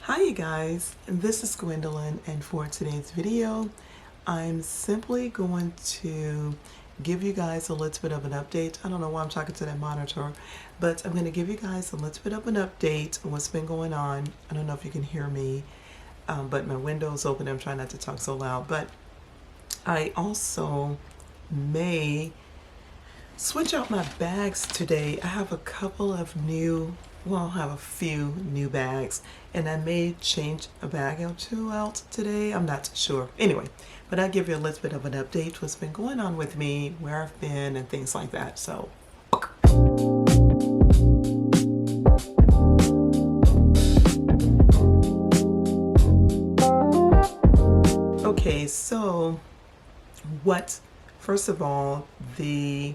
Hi you guys, this is Gwendolyn, and for today's video I'm simply going to give you guys a little bit of an update. I don't know why I'm talking to that monitor, but I'm going to give you guys a little bit of an update on what's been going on. I don't know if you can hear me, but my window's open. I'm trying not to talk so loud, but I also may switch out my bags today. I have a couple of new, well, I have a few new bags, and I may change a bag or two out today. I'm not sure. Anyway, but I'll give you a little bit of an update, what's been going on with me, where I've been, and things like that. So, okay, so first of all, the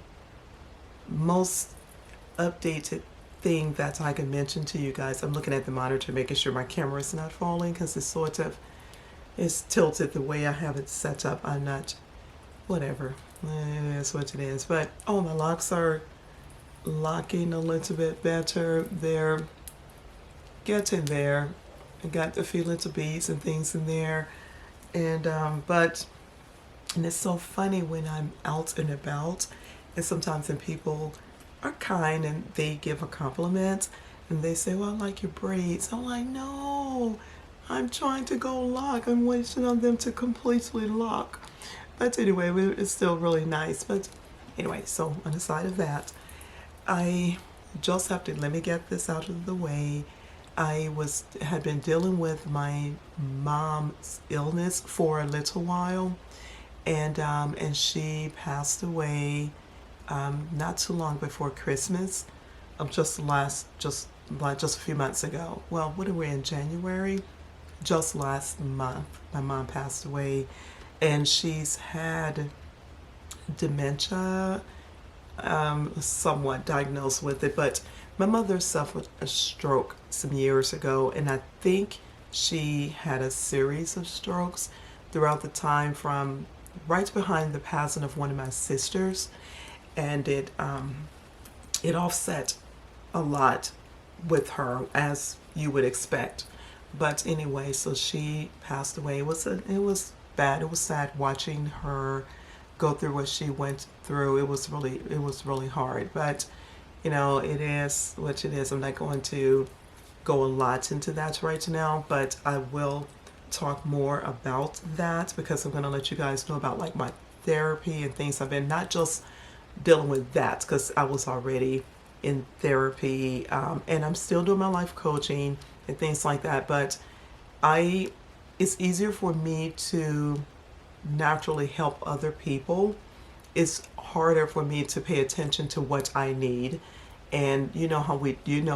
most updated thing that I can mention to you guys, I'm looking at the monitor making sure my camera is not falling because it's sort of is tilted the way I have it set up. I'm not, whatever, it is what it is. But oh, my locks are locking a little bit better. They're getting there. I got a few little beads and things in there, and and it's so funny when I'm out and about, and sometimes when people are kind and they give a compliment and they say, well, I like your braids. I'm like, no, I'm trying to go lock. I'm waiting on them to completely lock. But anyway, it's still really nice. But anyway, so on the side of that, I just have to, let me get this out of the way. Had been dealing with my mom's illness for a little while, and she passed away not too long before Christmas, just a few months ago. Well, what are we in, January? Just last month, my mom passed away, and she's had dementia, somewhat diagnosed with it, but my mother suffered a stroke some years ago, and I think she had a series of strokes throughout the time from right behind the passing of one of my sisters, and it offset a lot with her, as you would expect. But anyway, so she passed away. It was bad. It was sad watching her go through what she went through. It was really hard. But you know, it is what it is. I'm not going to go a lot into that right now, but I will talk more about that because I'm going to let you guys know about like my therapy and things I've been, not just dealing with that because I was already in therapy, and I'm still doing my life coaching and things like that, but it's easier for me to naturally help other people. It's harder for me to pay attention to what I need. And you know how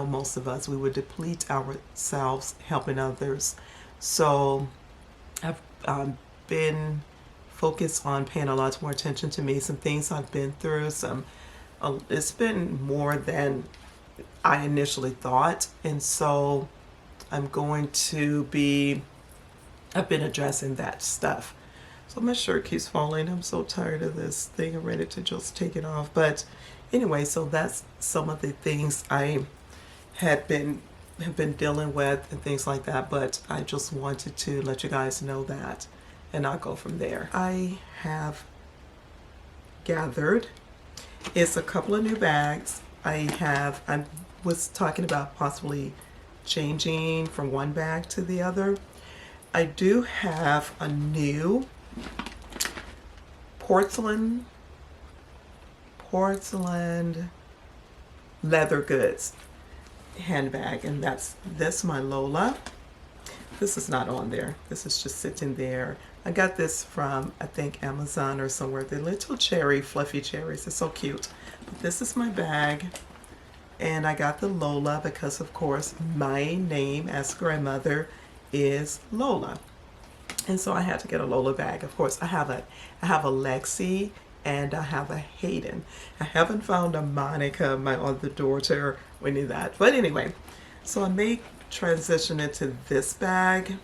most of us, we would deplete ourselves helping others. So I've been focused on paying a lot more attention to me, some things I've been through, it's been more than I initially thought. And so I've been addressing that stuff. So my shirt keeps falling. I'm so tired of this thing. I'm ready to just take it off. But anyway, so that's some of the things I have been dealing with and things like that. But I just wanted to let you guys know that, and I'll go from there. I have gathered is a couple of new bags. I was talking about possibly changing from one bag to the other. I do have a new porcelain leather goods handbag, and that's this, my Lola. This is not on there. This is just sitting there. I got this from, I think, Amazon or somewhere. The little fluffy cherries. It's so cute. But this is my bag. And I got the Lola because, of course, my name as grandmother is Lola. And so I had to get a Lola bag. Of course, I have a Lexi and I have a Hayden. I haven't found a Monica, my other daughter, or any of that. But anyway, so I may transition into this bag.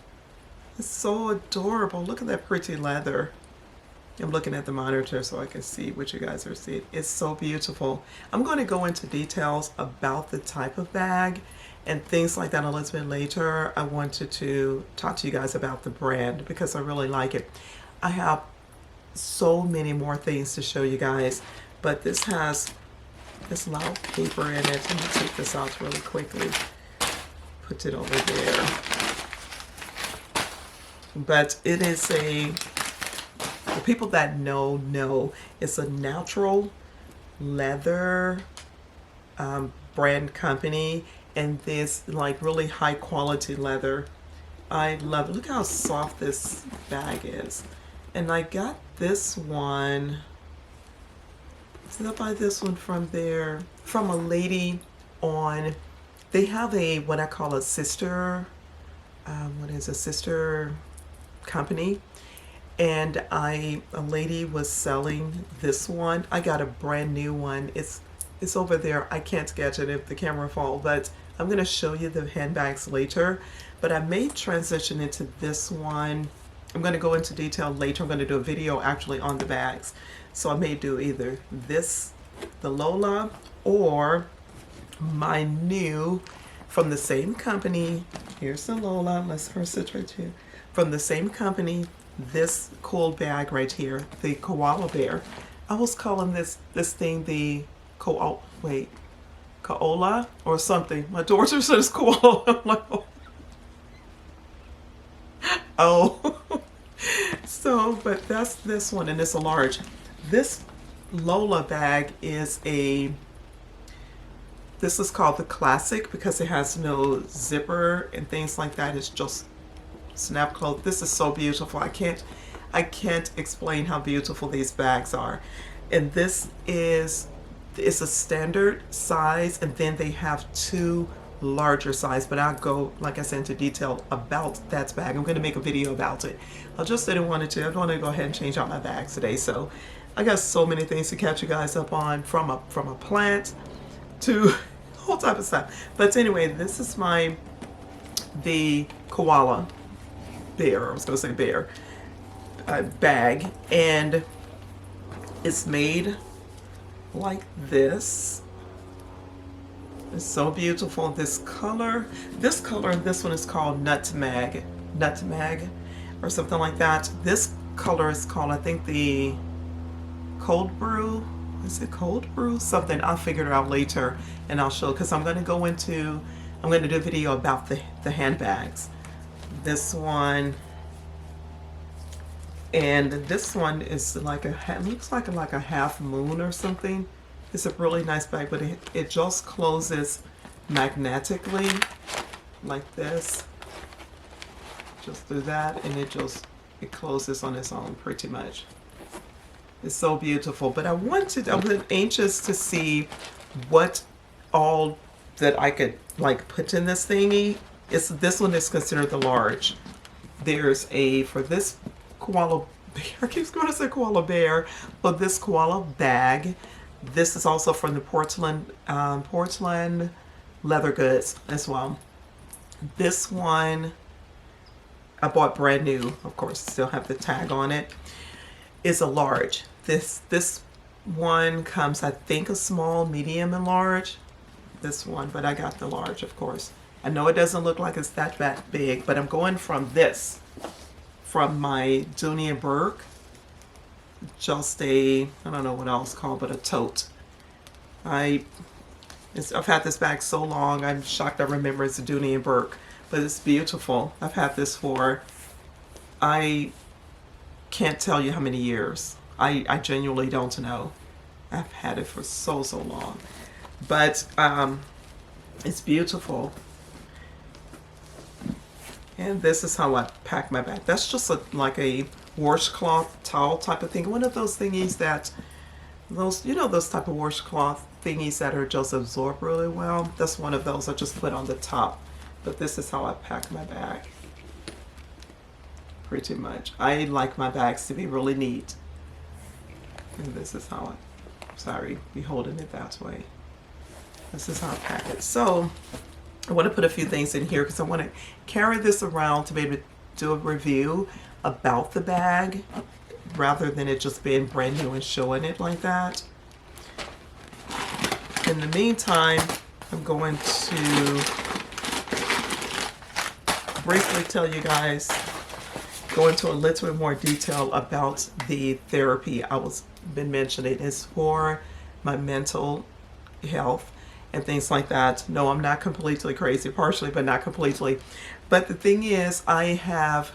It's so adorable. Look at that pretty leather. I'm looking at the monitor so I can see what you guys are seeing. It's so beautiful. I'm going to go into details about the type of bag and things like that a little bit later. I wanted to talk to you guys about the brand because I really like it. I have so many more things to show you guys, but this has this loud paper in it. Let me take this out really quickly. Put it over there. But it is the people that know it's a natural leather brand company, and this like really high quality leather. I love it. Look how soft this bag is. And I got this one. Did I buy this one from a lady on, they have a, what I call a sister, a sister company. And a lady was selling this one. I got a brand new one. It's over there. I can't catch it if the camera falls, but I'm going to show you the handbags later. But I may transition into this one. I'm going to go into detail later. I'm going to do a video actually on the bags. So I may do either this, the Lola, or my new, from the same company. Here's the Lola. Let's first sit right here. From the same company, this cool bag right here, the koala bear. I was calling this thing the koala or something. My daughter says koala. I'm like, oh. So, but that's this one, and it's a large. This Lola bag is this is called the Classic because it has no zipper and things like that. It's just snap closed. This is so beautiful. I can't explain how beautiful these bags are. And it's a standard size, and then they have two larger size, but I'll go, like I said, into detail about that bag. I'm going to make a video about it. I just didn't want to. I want to go ahead and change out my bags today. So I got so many things to catch you guys up on, from a plant to all type of stuff. But anyway, this is the koala bear. I was going to say bear bag, and it's made like this. It's so beautiful. This color, and this one is called nutmeg, or something like that. This color is called, I think, the cold brew. Is it cold brew? Something. I'll figure it out later, and I'll show, because I'm going to do a video about the handbags. This one, and this one is like looks like a half moon or something. It's a really nice bag, but it just closes magnetically like this. Just do that, and it closes on its own pretty much. It's so beautiful. But I was anxious to see what all that I could like put in this thingy. This one is considered the large. There's for this koala bear, I keep going to say koala bear, but this koala bag. This is also from the Portland leather goods as well. This one I bought brand new, of course, still have the tag on it. Is a large. This one comes, I think, a small, medium, and large. This one, but I got the large, of course. I know it doesn't look like it's that big, but I'm going from my Dooney and Burke. Just I don't know what else called, but a tote. I've had this bag so long, I'm shocked I remember it's a Dooney and Burke, but it's beautiful. I've had this for, I can't tell you how many years. I genuinely don't know. I've had it for so long, but it's beautiful. And this is how I pack my bag. That's just like a washcloth towel type of thing. One of those thingies those type of washcloth thingies that are just absorb really well. That's one of those I just put on the top. But this is how I pack my bag. Pretty much. I like my bags to be really neat. And this is how be holding it that way. This is how I pack it. So I want to put a few things in here because I want to carry this around to be able to do a review about the bag rather than it just being brand new and showing it like that. In the meantime, I'm going to briefly tell you guys, go into a little bit more detail about the therapy I was been mentioning. It's for my mental health and things like that. No, I'm not completely crazy, partially, but not completely. But the thing is, I have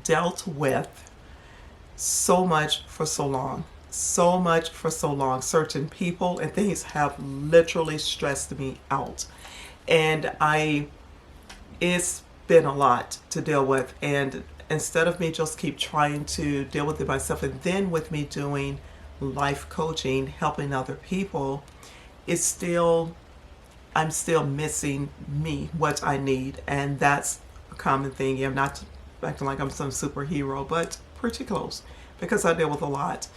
dealt with so much for so long. So much for so long. Certain people and things have literally stressed me out. And it's been a lot to deal with. And instead of me just keep trying to deal with it myself, and then with me doing life coaching, helping other people, it's still, I'm still missing me, what I need. And that's a common thing. I'm not acting like I'm some superhero, but pretty close, because I deal with a lot.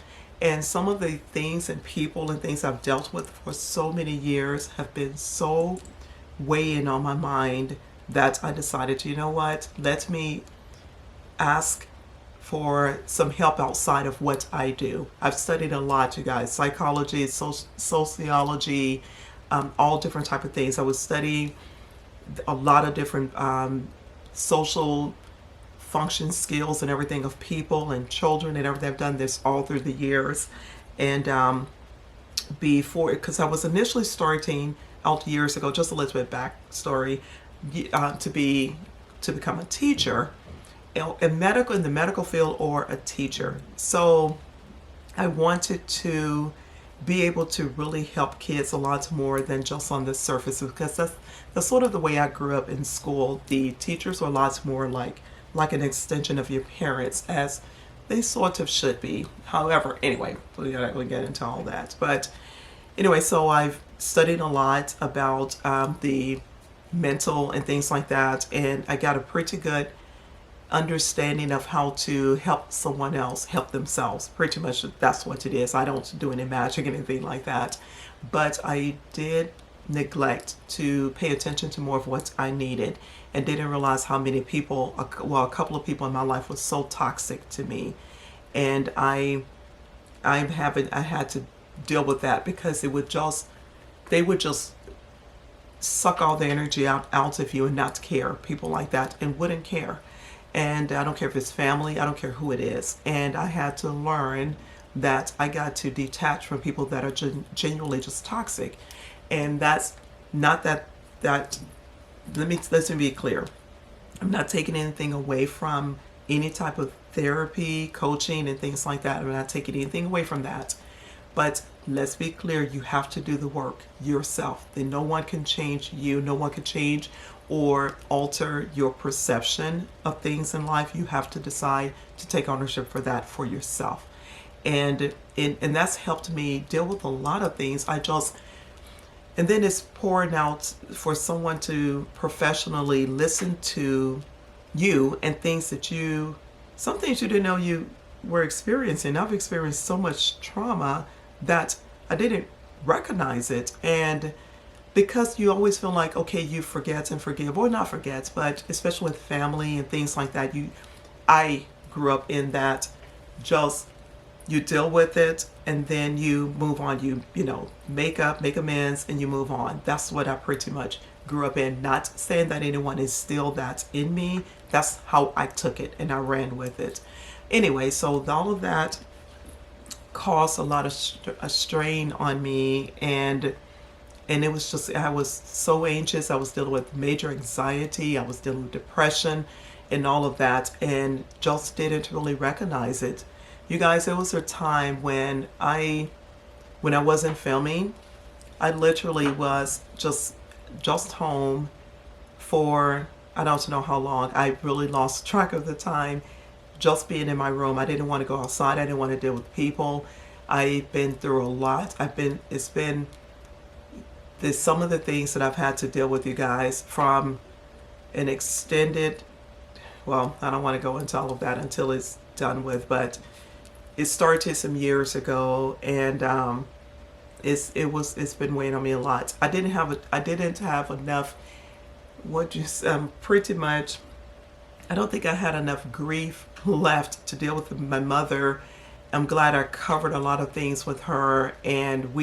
And some of the things and people and things I've dealt with for so many years have been so weighing on my mind that I decided, you know what, let me ask for some help outside of what I do. I've studied a lot, you guys, psychology, sociology, all different type of things. I was studying a lot of different social function skills and everything of people and children and everything. I've done this all through the years. And before, because I was initially starting out years ago, just a little bit backstory, to become a teacher in the medical field, or a teacher. So I wanted to be able to really help kids a lot more than just on the surface, because that's sort of the way I grew up in school. The teachers were lots more like an extension of your parents, as they sort of should be. However, anyway, we're not going to get into all that. But anyway, so I've studied a lot about the mental and things like that, and I got a pretty good understanding of how to help someone else help themselves. Pretty much that's what it is. I don't do any magic or anything like that, but I did neglect to pay attention to more of what I needed, and didn't realize how many people, well, a couple of people in my life was so toxic to me. And I had to deal with that, because they would just suck all the energy out of you and not care. People like that, and wouldn't care. And I don't care if it's family, I don't care who it is. And I had to learn that I got to detach from people that are genuinely just toxic. And that's not that let's be clear. I'm not taking anything away from any type of therapy, coaching, and things like that. I'm not taking anything away from that. But let's be clear, you have to do the work yourself. Then no one can change you. No one can change or alter your perception of things in life. You have to decide to take ownership for that for yourself. And that's helped me deal with a lot of things. And then it's pouring out for someone to professionally listen to you and some things you didn't know you were experiencing. I've experienced so much trauma that I didn't recognize it. And because you always feel like, okay, you forget and forgive, or not forget, but especially with family and things like that, I grew up in that, just you deal with it and then you move on. You make amends, and you move on. That's what I pretty much grew up in. Not saying that anyone is still that in me. That's how I took it, and I ran with it. Anyway, so all of that caused a lot of a strain on me, and it was just, I was so anxious. I was dealing with major anxiety. I was dealing with depression and all of that, and just didn't really recognize it. You guys, there was a time when I wasn't filming, I literally was just home for, I don't know how long. I really lost track of the time, just being in my room. I didn't want to go outside. I didn't want to deal with people. I've been through a lot. There's some of the things that I've had to deal with, you guys, from an extended, well, I don't want to go into all of that until it's done with, but it started some years ago, and it's been weighing on me a lot. I didn't have enough, pretty much, I don't think I had enough grief left to deal with my mother. I'm glad I covered a lot of things with her, and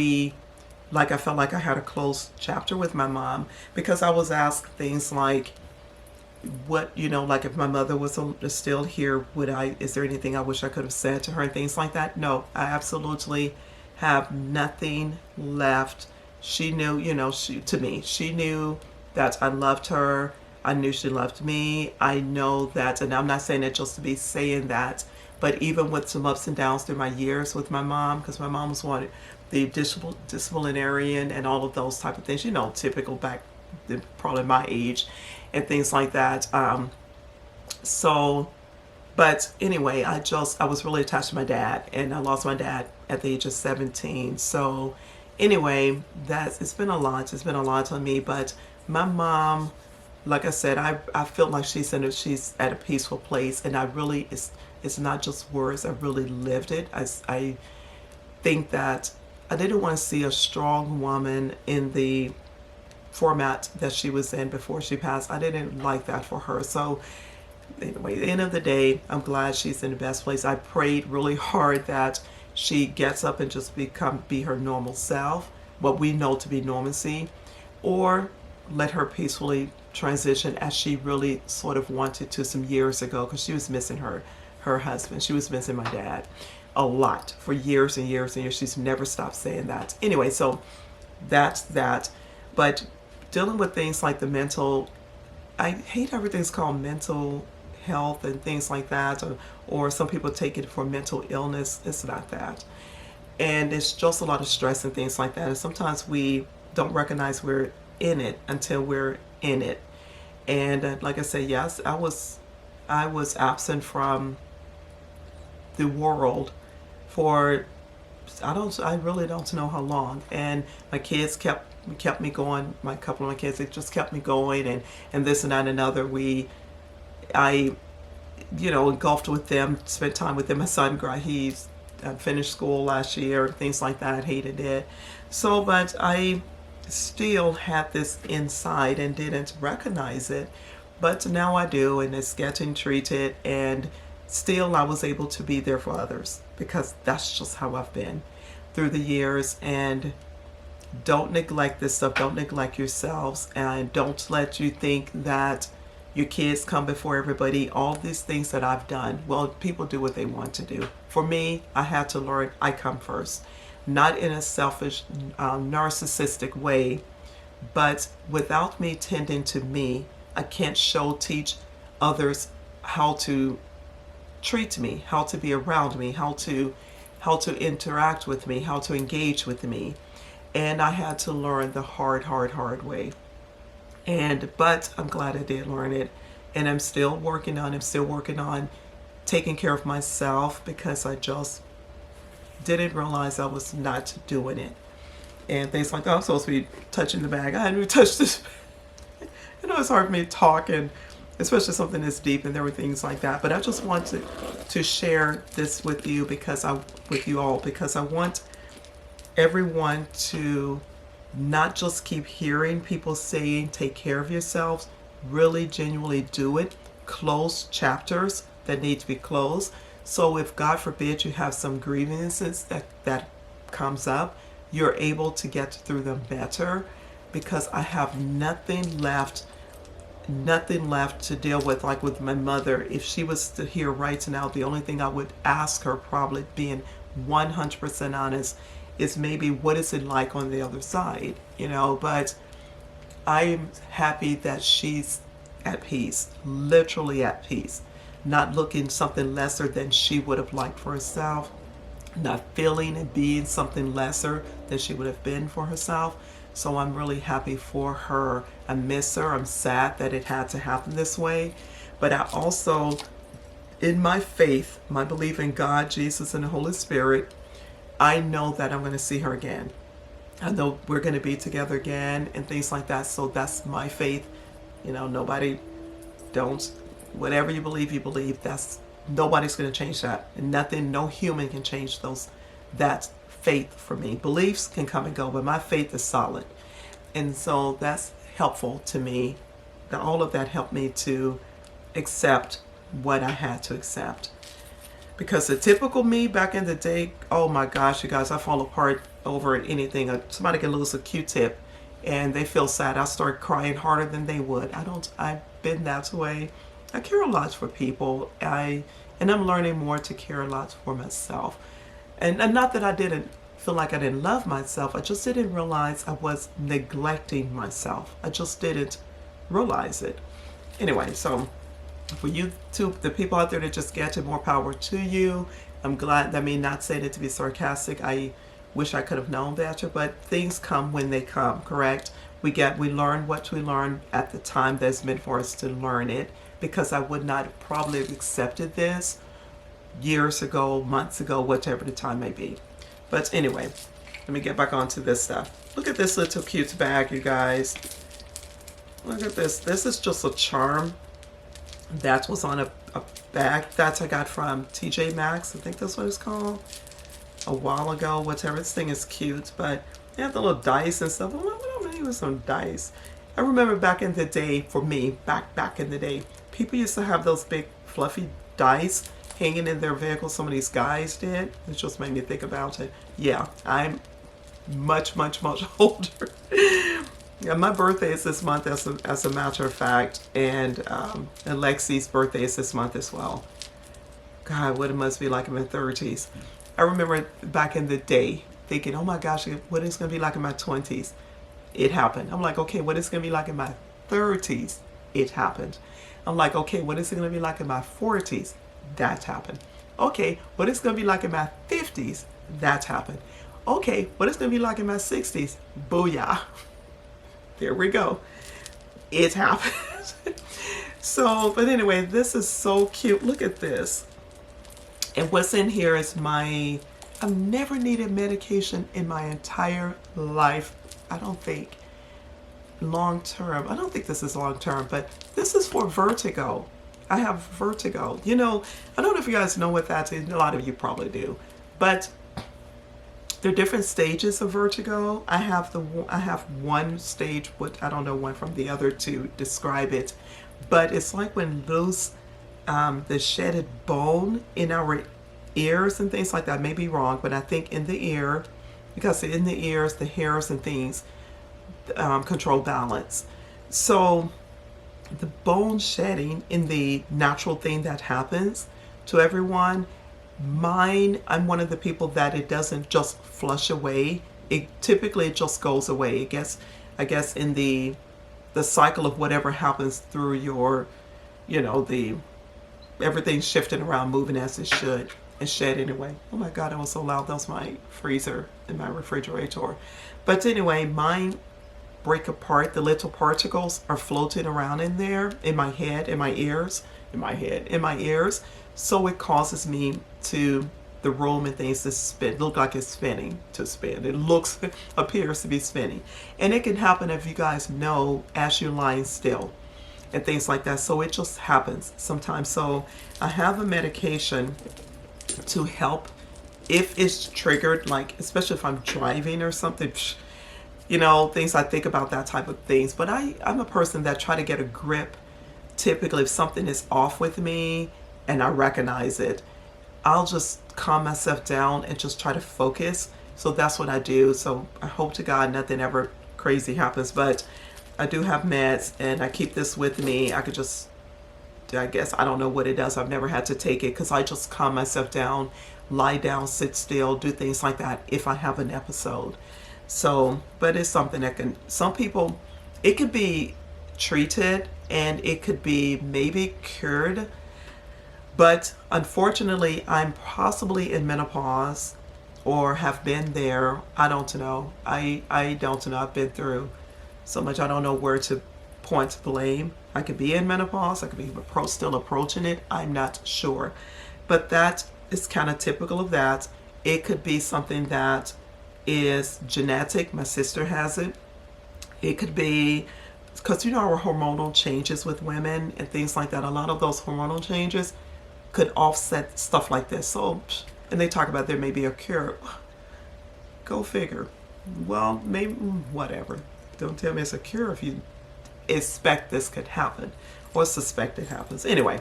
I felt like I had a closed chapter with my mom, because I was asked things like, what, like if my mother was still here, is there anything I wish I could have said to her and things like that? No, I absolutely have nothing left. She knew, to me, she knew that I loved her. I knew she loved me. I know that, and I'm not saying that just to be saying that, but even with some ups and downs through my years with my mom, because my mom was one, the disciplinarian and all of those type of things, typical back, probably my age and things like that. So, but anyway, I was really attached to my dad, and I lost my dad at the age of 17. So anyway, it's been a lot. It's been a lot on me, but my mom, like I said, I feel like she's at a peaceful place, and I really, it's not just words. I really lived it. I think that I didn't want to see a strong woman in the format that she was in before she passed. I didn't like that for her. So anyway, at the end of the day, I'm glad she's in the best place. I prayed really hard that she gets up and just be her normal self, what we know to be normalcy, or let her peacefully transition as she really sort of wanted to some years ago, because she was missing her husband. She was missing my dad a lot for years and years and years. She's never stopped saying that. Anyway, so that's that. But dealing with things like I hate everything's called mental health and things like that, or some people take it for mental illness. It's not that. And it's just a lot of stress and things like that. And sometimes we don't recognize we're in it until we're in it. And like I said, yes, I was absent from the world for I really don't know how long. And my kids kept me going. A couple of my kids, it just kept me going, and this and that and another. I engulfed with them, spent time with them. My son, he's finished school last year, things like that. Hated it. So, but I still had this inside and didn't recognize it. But now I do, and it's getting treated, and still I was able to be there for others, because that's just how I've been through the years. And don't neglect this stuff. Don't neglect yourselves, and don't let you think that your kids come before everybody. All these things that I've done, well, people do what they want to do. For me, I had to learn I come first, not in a selfish, narcissistic way, but without me tending to me, I can't teach others how to treat me, how to be around me, how to interact with me, how to engage with me. And I had to learn the hard way. But I'm glad I did learn it. And I'm still working on taking care of myself, because I just didn't realize I was not doing it. And things like, oh, I'm supposed to be touching the bag. I hadn't even touched this. It's hard for me to talk, and especially something that's deep, and there were things like that. But I just wanted to share this with you, because I want everyone to not just keep hearing people saying take care of yourselves, really genuinely do it. Close chapters that need to be closed. So if God forbid you have some grievances that comes up, you're able to get through them better, because I have nothing left to deal with. Like with my mother, if she was to hear right now, the only thing I would ask her, probably being 100% honest, is maybe what is it like on the other side, but I'm happy that she's at peace, literally at peace, not looking something lesser than she would have liked for herself, not feeling and being something lesser than she would have been for herself. So I'm really happy for her. I miss her. I'm sad that it had to happen this way. But I also, in my faith, my belief in God, Jesus, and the Holy Spirit, I know that I'm going to see her again. I know we're going to be together again and things like that. So that's my faith. Nobody, whatever you believe. Nobody's going to change that. And nothing, no human can change that faith for me. Beliefs can come and go, but my faith is solid. And so that's helpful to me. All of that helped me to accept what I had to accept. Because the typical me back in the day, oh my gosh, you guys, I fall apart over anything. Somebody can lose a Q-tip and they feel sad. I start crying harder than they would. been that way. I care a lot for people. And I'm learning more to care a lot for myself. And not that I didn't feel like I didn't love myself. I just didn't realize I was neglecting myself. I just didn't realize it. Anyway, so for you two, the people out there that just get it, more power to you. I'm glad. I mean, not saying it to be sarcastic. I wish I could have known better, but things come when they come. Correct? We learn what we learn at the time that's meant for us to learn it. Because I would not have probably have accepted this years ago, months ago, whatever the time may be. But anyway, let me get back onto this stuff. Look at this little cute bag, you guys. Look at this. This is just a charm that was on a bag that I got from TJ Maxx. I think that's what it's called. A while ago, whatever. This thing is cute, but they have the little dice and stuff. What maybe with some dice. I remember back in the day, for me, back in the day, people used to have those big fluffy dice hanging in their vehicles. Some of these guys did. It just made me think about it. Yeah, I'm much older. Yeah, my birthday is this month, as a matter of fact, and Lexi's birthday is this month as well. God, what it must be like in my 30s. I remember back in the day thinking, oh my gosh, what is going to be like in my 20s? It happened. I'm like, okay, what is it going to be like in my 30s? It happened. I'm like, okay, what is it going to be like in my 40s? That happened. Okay, what is it going to be like in my 50s? That happened. Okay, what is it going to be like in my 60s? Booyah. There we go. It happened. So, but anyway, this is so cute. Look at this. And what's in here is I've never needed medication in my entire life. I don't think long term. I don't think this is long term, but this is for vertigo. I have vertigo. You know, I don't know if you guys know what that is. A lot of you probably do, but there are different stages of vertigo. I have one stage, what I don't know one from the other to describe it, but it's like when loose, the shedded bone in our ears and things like that. I may be wrong, but I think in the ear, because in the ears, the hairs and things control balance. So the bone shedding in the natural thing that happens to everyone. Mine, I'm one of the people that it doesn't just flush away. It typically just goes away. I guess in the cycle of whatever happens through your, everything's shifting around, moving as it should, and shed anyway. Oh my God, it was so loud. That was my freezer in my refrigerator. But anyway, mine break apart. The little particles are floating around in there, in my head, in my ears. So it causes me to, the room and things to spin, look like it's spinning, to spin. It appears to be spinning. And it can happen, if you guys know, as you're lying still and things like that. So it just happens sometimes. So I have a medication to help if it's triggered, like especially if I'm driving or something, things I think about that type of things. But I'm a person that try to get a grip. Typically, if something is off with me and I recognize it, I'll just calm myself down and just try to focus. So that's what I do. So I hope to God nothing ever crazy happens, but I do have meds and I keep this with me. I guess, I don't know what it does. I've never had to take it because I just calm myself down, lie down, sit still, do things like that if I have an episode. So, but it's something that some people, it could be treated and it could be maybe cured. But unfortunately, I'm possibly in menopause or have been there. I don't know. I don't know. I've been through so much. I don't know where to point blame. I could be in menopause. I could be still approaching it. I'm not sure. But that is kind of typical of that. It could be something that is genetic. My sister has it. It could be because our hormonal changes with women and things like that. A lot of those hormonal changes could offset stuff like this. So, and they talk about there may be a cure. Go figure. Well, maybe, whatever. Don't tell me it's a cure if you expect this could happen or suspect it happens. Anyway,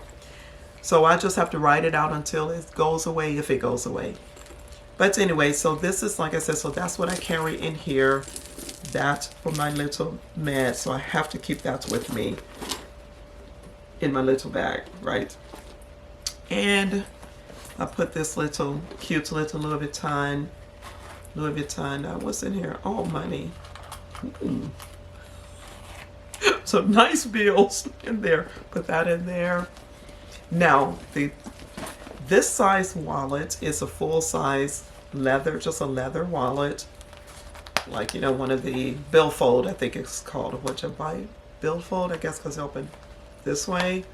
so I just have to write it out until it goes away, if it goes away. But anyway, so this is, like I said, so that's what I carry in here. That for my little meds. So I have to keep that with me. in my little bag, right? And I put this little cute little Louis Vuitton. What's in here? Oh, money. Some nice bills in there. Put that in there. Now, this size wallet is a full size leather, just a leather wallet. Like, you know, one of the billfold, I think it's called. What you buy? Billfold, I guess, because they open this way.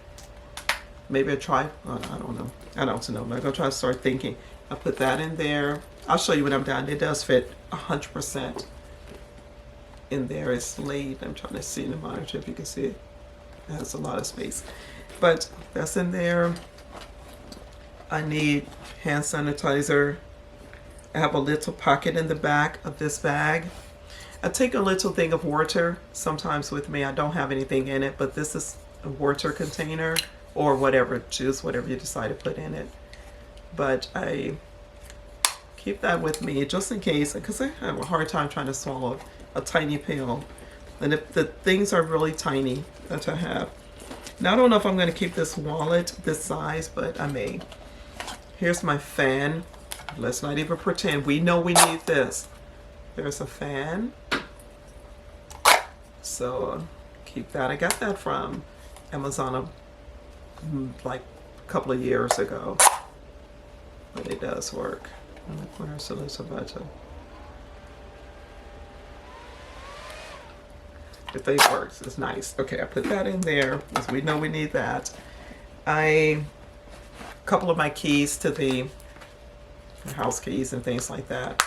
Maybe I don't know. I'm not going to try to start thinking. I put that in there. I'll show you when I'm done. It does fit 100% in there. It's laid. I'm trying to see in the monitor if you can see it. It has a lot of space. But that's in there. I need hand sanitizer. I have a little pocket in the back of this bag. I take a little thing of water sometimes with me. I don't have anything in it, but this is a water container or whatever, juice, whatever you decide to put in it. But I keep that with me just in case, because I have a hard time trying to swallow a tiny pill. And if the things are really tiny that I have. Now, I don't know if I'm going to keep this wallet this size, but I may. Here's my fan. Let's not even pretend. We know we need this. There's a fan. So keep that. I got that from Amazon like a couple of years ago. But it does work. Where's the little button? The thing works. It's nice. Okay, I put that in there because we know we need that. A couple of my keys to the house keys and things like that.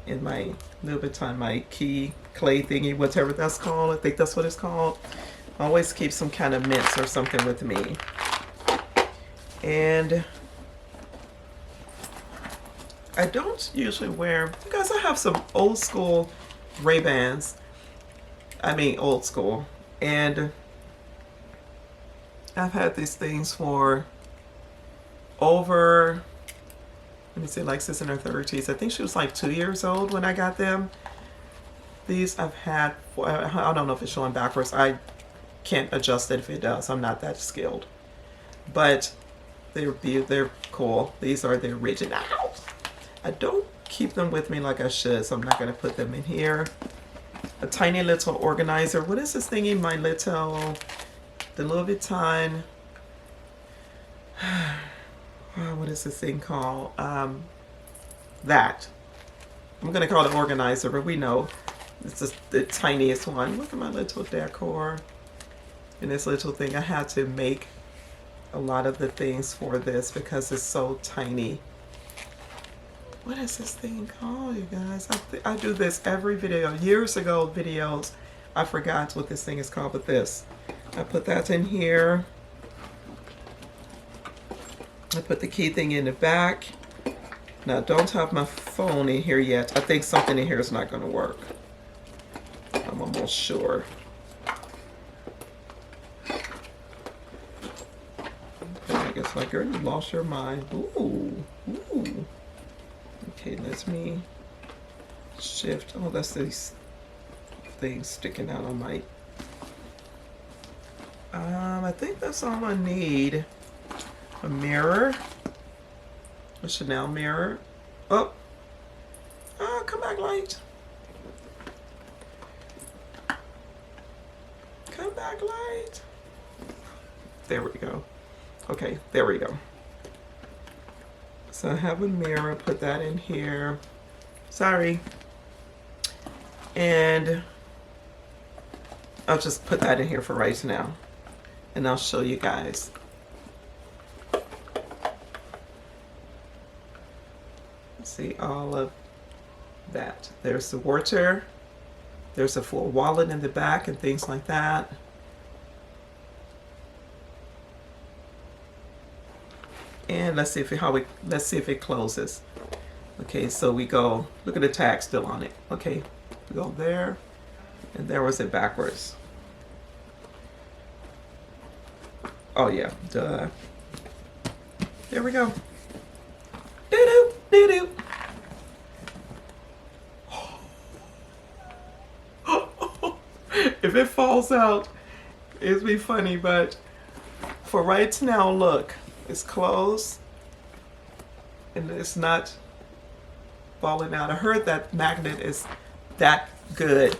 In my Louis Vuitton, my key clay thingy, whatever that's called. I think that's what it's called. I always keep some kind of mints or something with me. And I don't usually wear, because I have some old school Ray-Bans. I mean old school. And I've had these things for over, let me see, Alexis in her 30s. I think she was like 2 years old when I got them. These I've had for, I don't know if it's showing backwards. I can't adjust it if it does. I'm not that skilled. But they're cool. These are the originals. I don't keep them with me like I should, so I'm not going to put them in here. A tiny little organizer. What is this thingy? My little, the Louis Vuitton. What is this thing called? That. I'm going to call it organizer, but we know it's just the tiniest one. Look at my little decor. And this little thing. I had to make a lot of the things for this because it's so tiny. What is this thing called, you guys? I do this every video. Years ago videos, I forgot what this thing is called, but this. I put that in here. I put the key thing in the back. Now, don't have my phone in here yet. I think something in here is not going to work. I'm almost sure. I guess like you lost your mind. Ooh, ooh. Okay, let me shift. Oh, that's these things sticking out on my. I think that's all I need. A mirror, a Chanel mirror. Oh, come back, light. Come back, light. There we go. Okay, there we go. So I have a mirror, put that in here. Sorry. And I'll just put that in here for right now. And I'll show you guys. See all of that. There's the water. There's a full wallet in the back and things like that. And let's see if it closes. Okay, so we go, look at the tag still on it. Okay, we go there, and there was it backwards. Oh yeah, duh. There we go. Doo-doo, doo-doo. If it falls out, it'd be funny, but for right now, look, it's closed and it's not falling out. I heard that magnet is that good,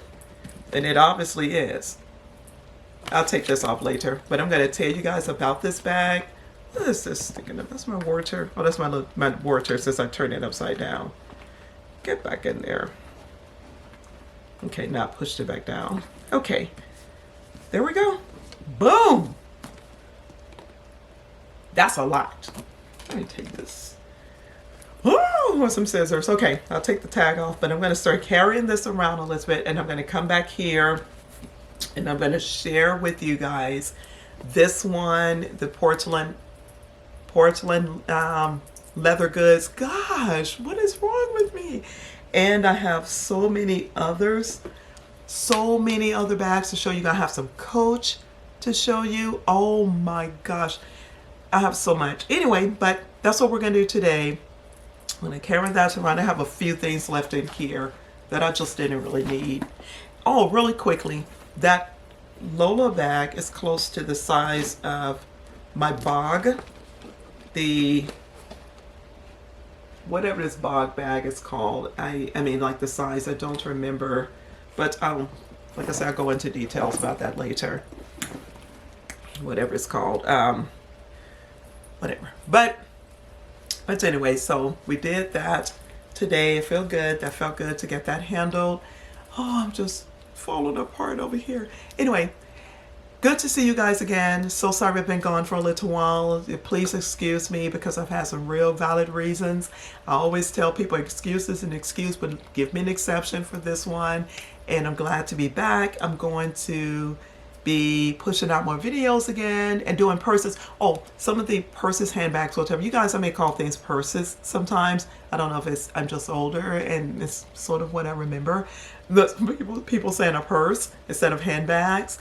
and it obviously is. I'll take this off later, but I'm going to tell you guys about this bag. What is this sticking up? That's my water. Oh, that's my water since I turned it upside down. Get back in there. Okay, now I pushed it back down. Okay, there we go. Boom! That's a lot. Let me take this. Oh, with some scissors. Okay, I'll take the tag off, but I'm going to start carrying this around a little bit, and I'm going to come back here, and I'm going to share with you guys this one, the porcelain leather goods. Gosh, what is wrong with me? And I have so many others, so many other bags to show you. I have some Coach to show you. Oh my gosh, I have so much. Anyway, but that's what we're gonna do today. I'm gonna carry that around. I have a few things left in here that I just didn't really need. Oh, really quickly, that Lola bag is close to the size of my Bog. The whatever this Bog bag is called. I mean, like the size, I don't remember, but like I said, I'll go into details about that later. Whatever it's called, whatever. But anyway, so we did that today. It felt good. That felt good to get that handled. Oh, I'm just falling apart over here. Anyway, good to see you guys again. So sorry I've been gone for a little while. Please excuse me because I've had some real valid reasons. I always tell people excuse is an excuse, but give me an exception for this one. And I'm glad to be back. I'm going to be pushing out more videos again and doing purses. Oh, some of the purses, handbags, whatever. You guys, I may call things purses sometimes. I don't know if it's, I'm just older and it's sort of what I remember. People saying a purse instead of handbags.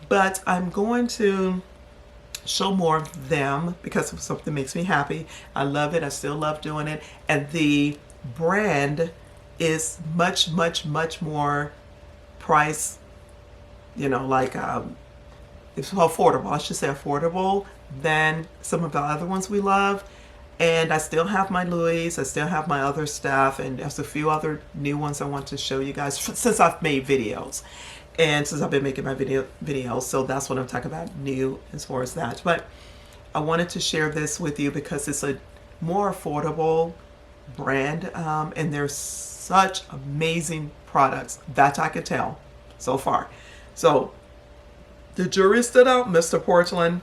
But I'm going to show more of them because of something that makes me happy. I love it. I still love doing it. And the brand is much, much, much more price, you know, like it's affordable. I should say affordable than some of the other ones we love. And I still have my Louis. I still have my other stuff. And there's a few other new ones I want to show you guys since I've made videos. And since I've been making my videos, so that's what I'm talking about, new as far as that. But I wanted to share this with you because it's a more affordable brand, and there's such amazing products that I could tell so far. So the jury's still out, Mr. Porcelain.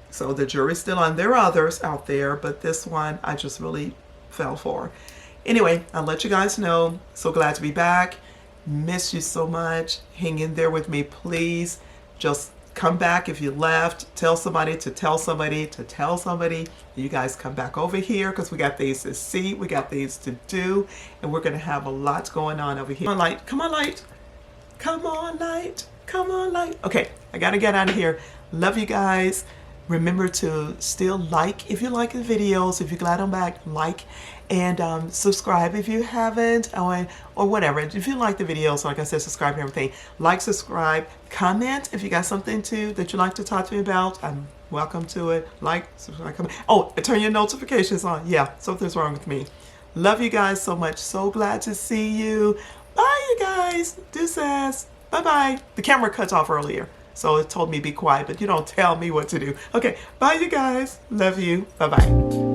So the jury's still on. There are others out there, but this one I just really fell for. Anyway, I'll let you guys know. So glad to be back. Miss you so much. Hang in there with me, please. Just come back if you left. Tell somebody to tell somebody to tell somebody. You guys come back over here because we got things to see. We got things to do. And we're going to have a lot going on over here. Come on, light. Come on, light. Come on, light. Come on, light. Okay, I got to get out of here. Love you guys. Remember to still like if you like the videos. If you're glad I'm back, like. And subscribe if you haven't, or whatever. If you like the videos, like I said, subscribe and everything. Like, subscribe, comment if you got something that you'd like to talk to me about. I'm welcome to it. Like, subscribe, comment. Oh, and turn your notifications on. Yeah, something's wrong with me. Love you guys so much. So glad to see you. Bye, you guys. Deuces. Bye-bye. The camera cut off earlier, so it told me be quiet, but you don't tell me what to do. Okay, bye, you guys. Love you. Bye-bye.